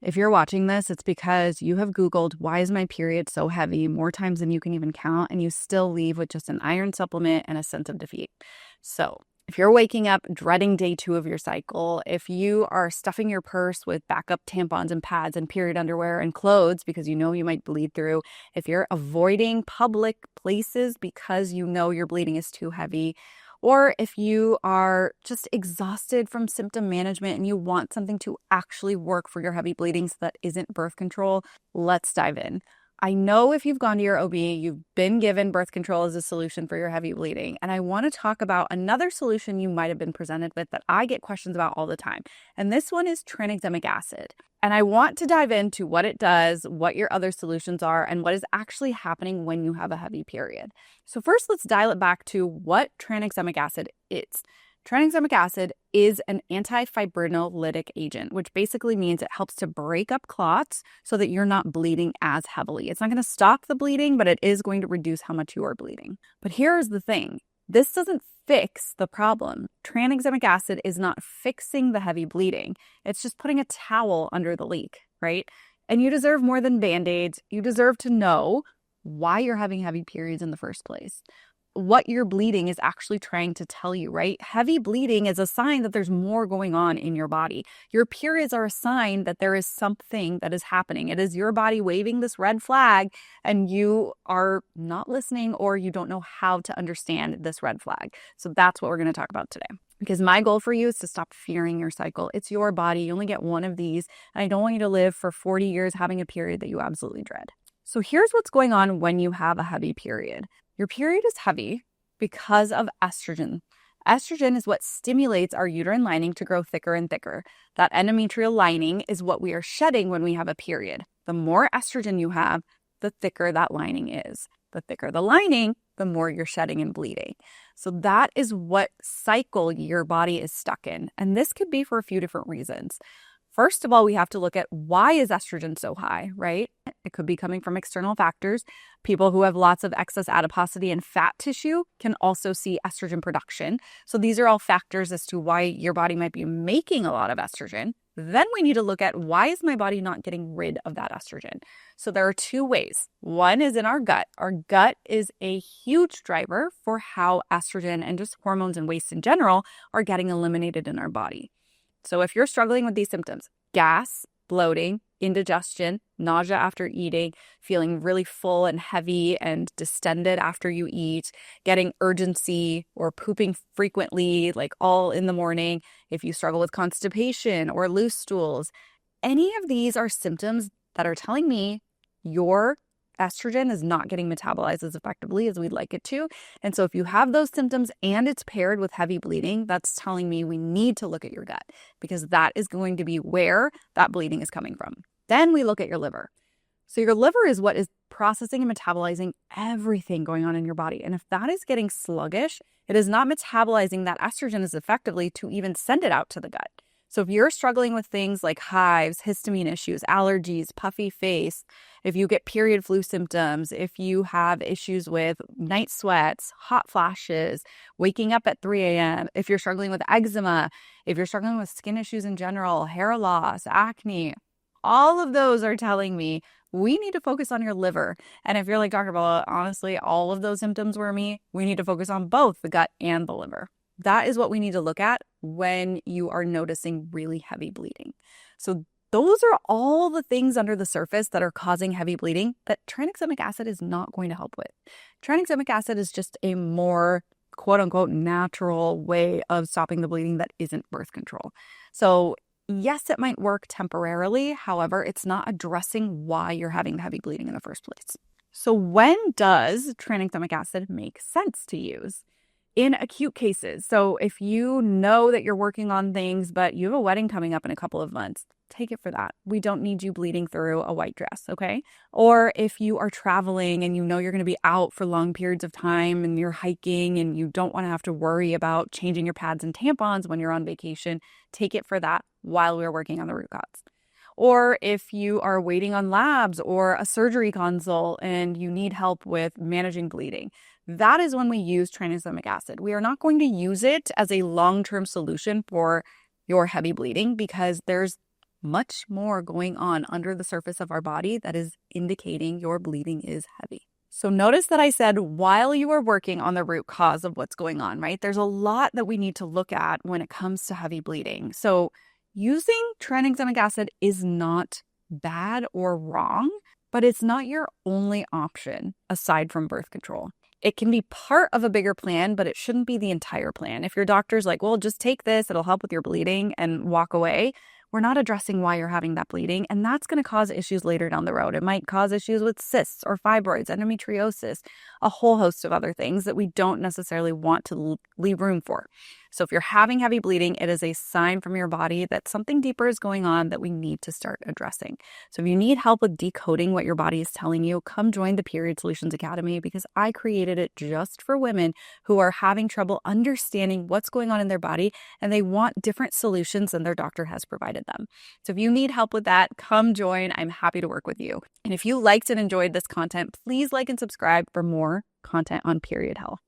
If you're watching this, it's because you have Googled, why is my period so heavy, more times than you can even count, and you still leave with just an iron supplement and a sense of defeat. So if you're waking up dreading day 2 of your cycle, if you are stuffing your purse with backup tampons and pads and period underwear and clothes because you know you might bleed through, if you're avoiding public places because you know your bleeding is too heavy, or if you are just exhausted from symptom management and you want something to actually work for your heavy bleeding so that isn't birth control, let's dive in. I know if you've gone to your OB, you've been given birth control as a solution for your heavy bleeding. And I want to talk about another solution you might have been presented with that I get questions about all the time. And this one is tranexamic acid. And I want to dive into what it does, what your other solutions are, and what is actually happening when you have a heavy period. So first, let's dial it back to what tranexamic acid is. Tranexamic acid is an antifibrinolytic agent, which basically means it helps to break up clots so that you're not bleeding as heavily. It's not going to stop the bleeding, but it is going to reduce how much you are bleeding. But here's the thing. This doesn't fix the problem. Tranexamic acid is not fixing the heavy bleeding. It's just putting a towel under the leak, right? And you deserve more than Band-Aids. You deserve to know why you're having heavy periods in the first place. What your bleeding is actually trying to tell you, right? Heavy bleeding is a sign that there's more going on in your body. Your periods are a sign that there is something that is happening. It is your body waving this red flag and you are not listening or you don't know how to understand this red flag. So that's what we're going to talk about today. Because my goal for you is to stop fearing your cycle. It's your body. You only get one of these. And I don't want you to live for 40 years having a period that you absolutely dread. So here's what's going on when you have a heavy period. Your period is heavy because of estrogen. Estrogen is what stimulates our uterine lining to grow thicker and thicker. That endometrial lining is what we are shedding when we have a period. The more estrogen you have, the thicker that lining is. The thicker the lining, the more you're shedding and bleeding. So that is what cycle your body is stuck in. And this could be for a few different reasons. First of all, we have to look at why is estrogen so high, right? It could be coming from external factors. People who have lots of excess adiposity and fat tissue can also see estrogen production. So these are all factors as to why your body might be making a lot of estrogen. Then we need to look at why is my body not getting rid of that estrogen? So there are two ways. One is in our gut. Our gut is a huge driver for how estrogen and just hormones and waste in general are getting eliminated in our body. So if you're struggling with these symptoms, gas, bloating, indigestion, nausea after eating, feeling really full and heavy and distended after you eat, getting urgency or pooping frequently, like all in the morning, if you struggle with constipation or loose stools, any of these are symptoms that are telling me your estrogen is not getting metabolized as effectively as we'd like it to. And so if you have those symptoms and it's paired with heavy bleeding, that's telling me we need to look at your gut because that is going to be where that bleeding is coming from. Then we look at your liver. So your liver is what is processing and metabolizing everything going on in your body. And if that is getting sluggish, it is not metabolizing that estrogen as effectively to even send it out to the gut. So if you're struggling with things like hives, histamine issues, allergies, puffy face, if you get period flu symptoms, if you have issues with night sweats, hot flashes, waking up at 3 a.m., if you're struggling with eczema, if you're struggling with skin issues in general, hair loss, acne, all of those are telling me we need to focus on your liver. And if you're like, Dr. Bella, honestly, all of those symptoms were me, we need to focus on both the gut and the liver. That is what we need to look at when you are noticing really heavy bleeding. So those are all the things under the surface that are causing heavy bleeding that tranexamic acid is not going to help with. Tranexamic acid is just a more quote unquote natural way of stopping the bleeding that isn't birth control. So yes, it might work temporarily. However, it's not addressing why you're having the heavy bleeding in the first place. So when does tranexamic acid make sense to use? In acute cases. So if you know that you're working on things, but you have a wedding coming up in a couple of months, take it for that. We don't need you bleeding through a white dress, okay? Or if you are traveling and you know you're going to be out for long periods of time and you're hiking and you don't want to have to worry about changing your pads and tampons when you're on vacation, take it for that while we're working on the root cause. Or if you are waiting on labs or a surgery consult and you need help with managing bleeding, that is when we use tranexamic acid. We are not going to use it as a long-term solution for your heavy bleeding because there's much more going on under the surface of our body that is indicating your bleeding is heavy. So notice that I said while you are working on the root cause of what's going on, right? There's a lot that we need to look at when it comes to heavy bleeding. So using tranexamic acid is not bad or wrong, but it's not your only option aside from birth control. It can be part of a bigger plan, but it shouldn't be the entire plan. If your doctor's like, well, just take this, it'll help with your bleeding and walk away, we're not addressing why you're having that bleeding, and that's going to cause issues later down the road. It might cause issues with cysts or fibroids, endometriosis, a whole host of other things that we don't necessarily want to leave room for. So if you're having heavy bleeding, it is a sign from your body that something deeper is going on that we need to start addressing. So if you need help with decoding what your body is telling you, come join the Period Solutions Academy, because I created it just for women who are having trouble understanding what's going on in their body and they want different solutions than their doctor has provided them. So if you need help with that, come join. I'm happy to work with you. And if you liked and enjoyed this content, please like and subscribe for more content on period health.